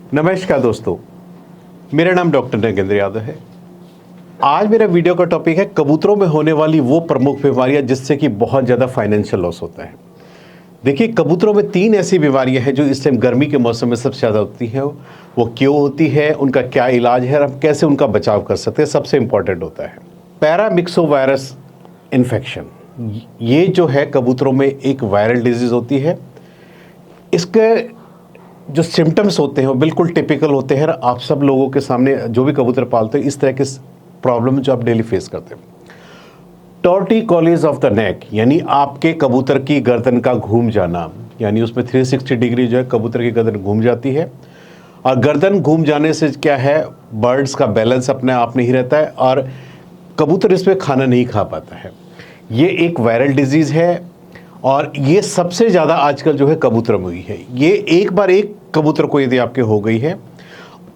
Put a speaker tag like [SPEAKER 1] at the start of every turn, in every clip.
[SPEAKER 1] नमस्कार दोस्तों, मेरा नाम डॉक्टर नगेंद्र यादव है। आज मेरा वीडियो का टॉपिक है कबूतरों में होने वाली वो प्रमुख बीमारियां जिससे कि बहुत ज़्यादा फाइनेंशियल लॉस होता है। देखिए, कबूतरों में 3 ऐसी बीमारियां हैं जो इस टाइम गर्मी के मौसम में सबसे ज़्यादा होती हैं। वो क्यों होती है, उनका क्या इलाज है और हम कैसे उनका बचाव कर सकते हैं, सबसे इंपॉर्टेंट होता है पैरामिक्सोवायरस इन्फेक्शन। ये जो है कबूतरों में एक वायरल डिजीज़ होती है। इसके जो सिम्टम्स होते हैं वो बिल्कुल टिपिकल होते हैं। आप सब लोगों के सामने जो भी कबूतर पालते हैं इस तरह के प्रॉब्लम जो आप डेली फेस करते हैं। टॉर्टिकोलिस ऑफ द नेक, यानी आपके कबूतर की गर्दन का घूम जाना, यानी उसमें 360 डिग्री जो है कबूतर की गर्दन घूम जाती है। और गर्दन घूम जाने से क्या है, बर्ड्स का बैलेंस अपने आप नहीं रहता है और कबूतर इसमें खाना नहीं खा पाता है। ये एक वायरल डिजीज़ है और ये सबसे ज़्यादा आजकल जो है कबूतर में हुई है। ये एक बार एक कबूतर को यदि आपके हो गई है,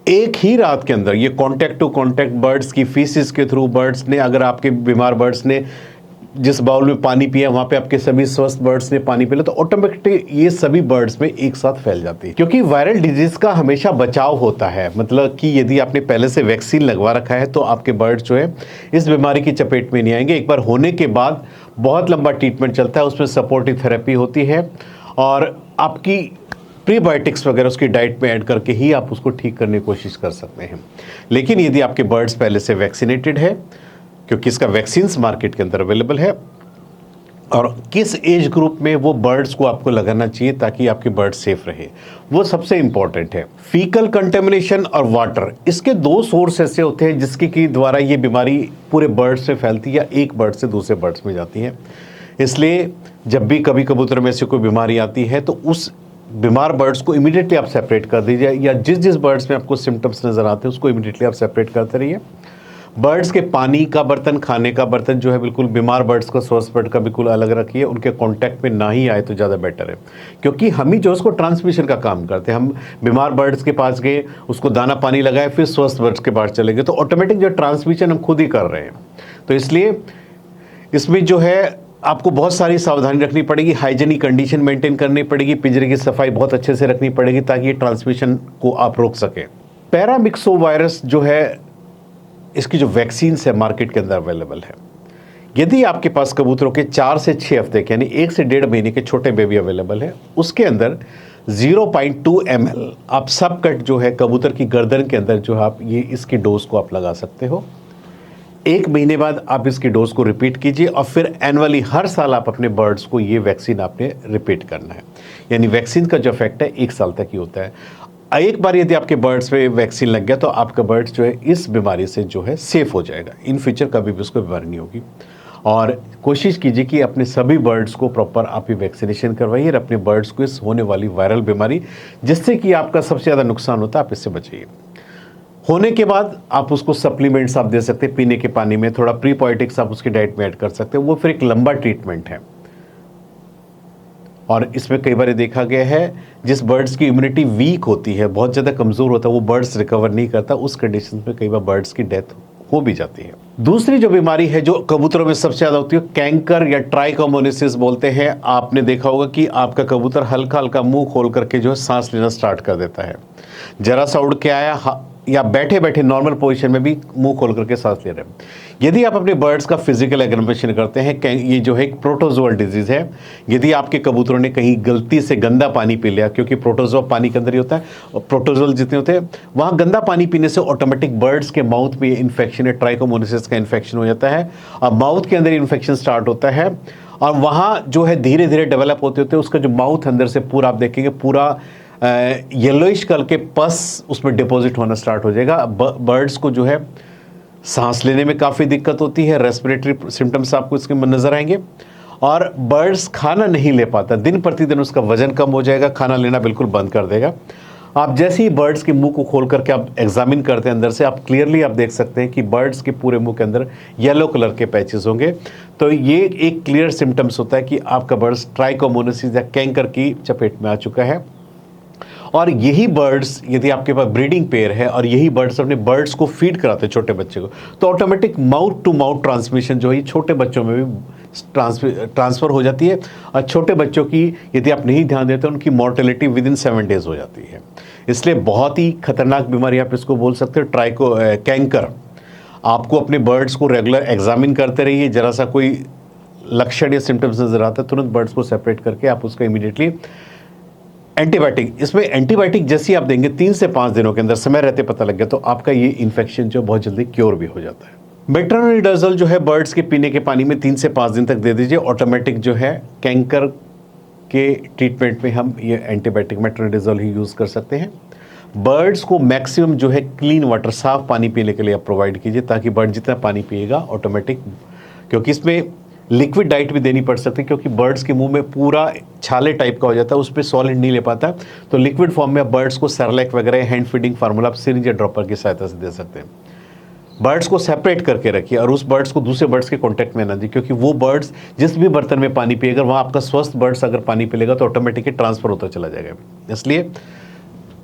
[SPEAKER 1] एक ही रात के अंदर ये कांटेक्ट टू कांटेक्ट बर्ड्स की फीसिस के थ्रू, बर्ड्स ने अगर आपके बीमार बर्ड्स ने जिस बाउल में पानी पिया वहाँ पे आपके सभी स्वस्थ बर्ड्स ने पानी पिया तो ऑटोमेटिकली ये सभी बर्ड्स में एक साथ फैल जाती है। क्योंकि वायरल डिजीज़ का हमेशा बचाव होता है, मतलब कि यदि आपने पहले से वैक्सीन लगवा रखा है तो आपके बर्ड्स जो है इस बीमारी की चपेट में नहीं आएंगे। एक बार होने के बाद बहुत लंबा ट्रीटमेंट चलता है, उसमें सपोर्टिव थेरेपी होती है और आपकी प्रीबायोटिक्स वगैरह उसकी डाइट में ऐड करके ही आप उसको ठीक करने की कोशिश कर सकते हैं। लेकिन यदि आपके बर्ड्स पहले से वैक्सीनेटेड है, क्योंकि इसका वैक्सीन्स मार्केट के अंदर अवेलेबल है, और किस एज ग्रुप में वो बर्ड्स को आपको लगाना चाहिए ताकि आपके बर्ड सेफ रहे, वो सबसे इंपॉर्टेंट है। फीकल कंटेमिनेशन और वाटर, इसके 2 सोर्स ऐसे होते हैं जिसके की द्वारा ये बीमारी पूरे बर्ड्स से फैलती है या एक बर्ड से दूसरे बर्ड्स में जाती है। इसलिए जब भी कभी कबूतर में से कोई बीमारी आती है तो उस बीमार बर्ड्स को इमीडिएटली आप सेपरेट कर दीजिए, या जिस बर्ड्स में आपको सिम्टम्स नज़र आते हैं उसको इमीडिएटली आप सेपरेट करते रहिए। बर्ड्स के पानी का बर्तन, खाने का बर्तन जो है बिल्कुल बीमार बर्ड्स का, स्वस्थ बर्ड का बिल्कुल अलग रखिए। उनके कांटेक्ट में ना ही आए तो ज़्यादा बेटर है, क्योंकि हम ही जो उसको ट्रांसमिशन का काम करते हैं। हम बीमार बर्ड्स के पास गए, उसको दाना पानी लगाए, फिर स्वस्थ बर्ड्स के पास चले गए, तो ऑटोमेटिक जो ट्रांसमिशन हम खुद ही कर रहे हैं। तो इसलिए इसमें जो है आपको बहुत सारी सावधानी रखनी पड़ेगी, हाइजीनिक कंडीशन मेंटेन करनी पड़ेगी, पिंजरे की सफाई बहुत अच्छे से रखनी पड़ेगी ताकि ये ट्रांसमिशन को आप रोक सकें। पैरामिक्सोवायरस जो है, इसकी जो वैक्सीन्स है मार्केट के अंदर अवेलेबल है। यदि आपके पास कबूतरों के 4 से 6 हफ्ते के यानी 1 से 1.5 महीने के छोटे बेबी अवेलेबल है, उसके अंदर 0.2 ml आप सब कट जो है कबूतर की गर्दन के अंदर जो है आप ये इसकी डोज को आप लगा सकते हो। 1 महीने बाद आप इसकी डोज को रिपीट कीजिए और फिर एनुअली हर साल आप अपने बर्ड्स को ये वैक्सीन आपने रिपीट करना है। यानी वैक्सीन का जो इफेक्ट है 1 साल तक ही होता है। एक बार यदि आपके बर्ड्स पे वैक्सीन लग गया तो आपका बर्ड्स जो है इस बीमारी से जो है सेफ हो जाएगा। इन फ्यूचर कभी भी उसको बीमारी नहीं होगी। और कोशिश कीजिए कि अपने सभी बर्ड्स को प्रॉपर आप ही वैक्सीनेशन करवाइए और अपने बर्ड्स को इस होने वाली वायरल बीमारी जिससे कि आपका सबसे ज़्यादा नुकसान होता है, आप इससे बचाइए। होने के बाद आप उसको सप्लीमेंट्स आप दे सकते हैं, पीने के पानी में थोड़ा प्रीबायोटिक्स आप उसकी डाइट में ऐड कर सकते हैं। वो फिर एक लंबा ट्रीटमेंट है और इसमें कई बार देखा गया है जिस बर्ड्स की इम्यूनिटी वीक होती है, बहुत ज़्यादा कमज़ोर होता है, वो बर्ड्स रिकवर नहीं करता, उस कंडीशन में कई बार बर्ड्स की डेथ हो भी जाती है। दूसरी जो बीमारी है जो कबूतरों में सबसे ज़्यादा होती है, कैंकर या ट्राइकोमोनिसिस बोलते हैं। आपने देखा होगा कि आपका कबूतर हल्का हल्का मुंह खोल करके जो है सांस लेना स्टार्ट कर देता है। जरा सा उड़ के आया या बैठे बैठे नॉर्मल पोजीशन में भी मुंह खोल करके सांस ले रहे हैं। यदि आप अपने बर्ड्स का फिजिकल एग्जामिनेशन करते हैं, ये जो है एक प्रोटोजोअल डिजीज़ है। यदि आपके कबूतरों ने कहीं गलती से गंदा पानी पी लिया, क्योंकि प्रोटोजोआ पानी के अंदर ही होता है और प्रोटोजोअल जितने होते हैं, वहाँ गंदा पानी पीने से ऑटोमेटिक बर्ड्स के माउथ में इन्फेक्शन है, ट्राइकोमोनिसिस का इन्फेक्शन हो जाता है और माउथ के अंदर इन्फेक्शन स्टार्ट होता है और वहाँ जो है धीरे धीरे डेवलप होते होते उसका जो माउथ अंदर से पूरा आप देखेंगे पूरा येलोइश कलर के पस उसमें डिपॉजिट होना स्टार्ट हो जाएगा। बर्ड्स को जो है सांस लेने में काफ़ी दिक्कत होती है, रेस्पिरेटरी सिम्टम्स आपको इसके नज़र आएंगे और बर्ड्स खाना नहीं ले पाता। दिन प्रतिदिन उसका वजन कम हो जाएगा, खाना लेना बिल्कुल बंद कर देगा। आप जैसे ही बर्ड्स के मुंह को खोल करके आप एग्जामिन करते हैं अंदर से, आप क्लियरली आप देख सकते हैं कि बर्ड्स के पूरे मुंह के अंदर येलो कलर के पैचेस होंगे। तो ये एक क्लियर सिम्टम्स होता है कि आपका बर्ड्स ट्राइकोमोनिसिस या कैंकर की चपेट में आ चुका है। और यही बर्ड्स यदि आपके पास ब्रीडिंग पेयर है और यही बर्ड्स अपने बर्ड्स को फीड कराते हैं छोटे बच्चे को, तो automatic mouth to mouth transmission जो है छोटे बच्चों में भी ट्रांसफ़र हो जाती है। और छोटे बच्चों की यदि आप नहीं ध्यान देते उनकी मॉर्टेलिटी विद इन 7 डेज़ हो जाती है। इसलिए बहुत ही खतरनाक बीमारी आप इसको बोल सकते हो, ट्राइको कैंकर। आपको अपने बर्ड्स को रेगुलर एग्जामिन करते रहिए, जरा सा कोई लक्षण या सिम्टम्स नजर आता है तुरंत बर्ड्स को सेपरेट करके आप उसका इमीडिएटली एंटीबायोटिक, इसमें एंटीबायोटिक जैसी आप देंगे 3 से 5 दिनों के अंदर, समय रहते पता लग गया तो आपका ये इन्फेक्शन जो बहुत जल्दी क्योर भी हो जाता है। मेट्रोनिडाजोल जो है बर्ड्स के पीने के पानी में 3 से 5 दिन तक दे दीजिए। ऑटोमेटिक जो है कैंकर के ट्रीटमेंट में हम ये एंटीबायोटिक मेट्रोनिडाजोल ही यूज़ कर सकते हैं। बर्ड्स को मैक्सिमम जो है क्लीन वाटर, साफ पानी पीने के लिए आप प्रोवाइड कीजिए, ताकि बर्ड जितना पानी पिएगा ऑटोमेटिक, क्योंकि इसमें लिक्विड डाइट भी देनी पड़ सकती है, क्योंकि बर्ड्स के मुंह में पूरा छाले टाइप का हो जाता है, उस पर सॉलिड नहीं ले पाता, तो लिक्विड फॉर्म में आप बर्ड्स को सेरेलैक वगैरह हैंड फीडिंग फार्मूला आप सिरिंज या ड्रॉपर की सहायता से दे सकते हैं। बर्ड्स को सेपरेट करके रखिए और उस बर्ड्स को दूसरे बर्ड्स के कांटेक्ट में ना दीजिए, क्योंकि वो बर्ड्स जिस भी बर्तन में पानी पिएगा वहाँ आपका स्वस्थ बर्ड्स अगर पानी पी लेगा तो ऑटोमेटिकली ट्रांसफर होता चला जाएगा। इसलिए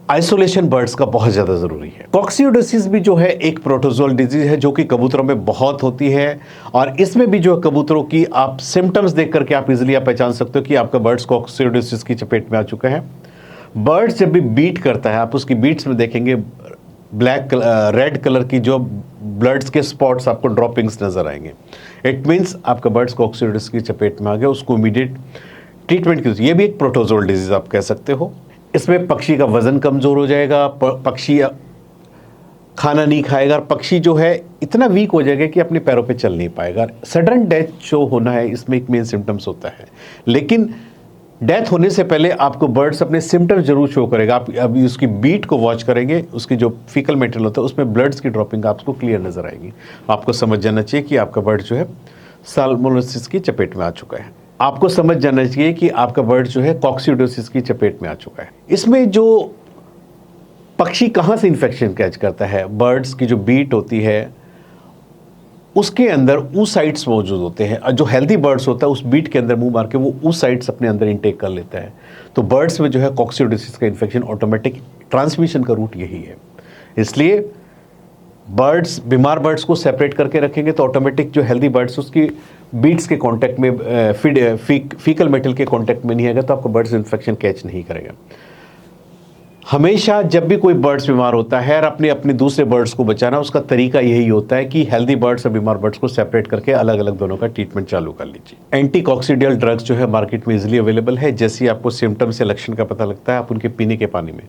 [SPEAKER 1] आइसोलेशन बर्ड्स का बहुत ज़्यादा ज़रूरी है। कॉक्सिडियोसिस भी जो है एक प्रोटोजोल डिजीज है जो कि कबूतरों में बहुत होती है, और इसमें भी जो है कबूतरों की आप सिम्टम्स देख करके आप इजीली आप पहचान सकते हो कि आपका बर्ड्स कॉक्सिडियोसिस की चपेट में आ चुका है। बर्ड्स जब भी बीट करता है आप उसकी बीट्स में देखेंगे ब्लैक रेड कलर की जो ब्लड्स के स्पॉट्स आपको ड्रॉपिंग्स नजर आएंगे। इट मीन्स आपका बर्ड्स कॉक्सिडियोसिस की चपेट में आ गया, उसको इमीडिएट ट्रीटमेंट की। ये भी एक प्रोटोजोल डिजीज आप कह सकते हो। इसमें पक्षी का वजन कमज़ोर हो जाएगा, पक्षी खाना नहीं खाएगा, और पक्षी जो है इतना वीक हो जाएगा कि अपने पैरों पे चल नहीं पाएगा। सडन डेथ जो होना है इसमें एक मेन सिम्टम्स होता है, लेकिन डेथ होने से पहले आपको बर्ड्स अपने सिम्टम्स जरूर शो करेगा। आप अभी उसकी बीट को वॉच करेंगे, उसकी जो फीकल मटेरियल होता है उसमें ब्लड्स की ड्रॉपिंग आपको क्लियर नजर आएगी। आपको समझ जाना चाहिए कि आपका बर्ड जो है साल्मोनेलोसिस की चपेट में आ चुका है। आपको समझ जाना चाहिए कि आपका बर्ड जो है कॉक्सिडियोसिस की चपेट में आ चुका है। इसमें जो पक्षी कहाँ से इन्फेक्शन कैच करता है, बर्ड्स की जो बीट होती है उसके अंदर oocytes मौजूद होते हैं। जो हेल्दी बर्ड्स होता है उस बीट के अंदर मुंह मार के वो oocytes अपने अंदर इनटेक कर लेता है। तो बर्ड्स में जो है कॉक्सिडियोसिस का इन्फेक्शन ऑटोमेटिक ट्रांसमिशन का रूट यही है। इसलिए बर्ड्स, बीमार बर्ड्स को सेपरेट करके रखेंगे तो ऑटोमेटिक जो हेल्दी बर्ड्स उसकी बीट्स के कांटेक्ट में, फीकल मेटल के कांटेक्ट में नहीं आएगा तो आपका बर्ड्स इन्फेक्शन कैच नहीं करेगा। हमेशा जब भी कोई बर्ड्स बीमार होता है और अपने दूसरे बर्ड्स को बचाना, उसका तरीका यही होता है कि हेल्दी बर्ड्स और बीमार बर्ड्स को सेपरेट करके अलग अलग दोनों का ट्रीटमेंट चालू कर लीजिए। एंटी कॉक्सिडियल ड्रग्स जो है मार्केट में इजीली अवेलेबल है। जैसे ही आपको सिम्टम से लक्षण का पता लगता है आप उनके पीने के पानी में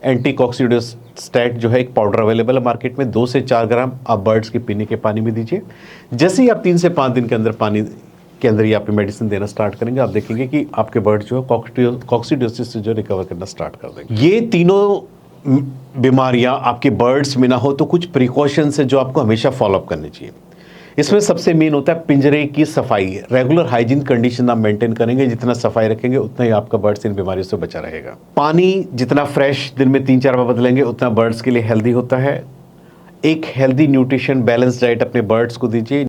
[SPEAKER 1] एंटी कॉक्सिडियोस्टैट जो है एक पाउडर अवेलेबल है मार्केट में, 2 से 4 ग्राम आप बर्ड्स के पीने के पानी में दीजिए। जैसे ही आप 3 से 5 दिन के अंदर पानी के अंदर ही आप मेडिसिन देना स्टार्ट करेंगे, आप देखेंगे कि आपके बर्ड जो है कॉक्सिडियोसिस से जो रिकवर करना स्टार्ट कर देंगे। ये तीनों बीमारियां आपके बर्ड्स में ना हो तो कुछ प्रिकॉशंस है जो आपको हमेशा फॉलोअप करनी चाहिए। इसमें सबसे मेन होता है पिंजरे की सफाई। रेगुलर हाइजीन कंडीशन आप मेंटेन करेंगे, जितना सफाई रखेंगे उतना ही आपका बर्ड्स इन बीमारियों से बचा रहेगा। पानी जितना फ्रेश दिन में 3-4 बार बदलेंगे उतना बर्ड्स के लिए हेल्दी होता है। एक हेल्दी न्यूट्रिशन बैलेंस डाइट अपने बर्ड्स को दीजिए।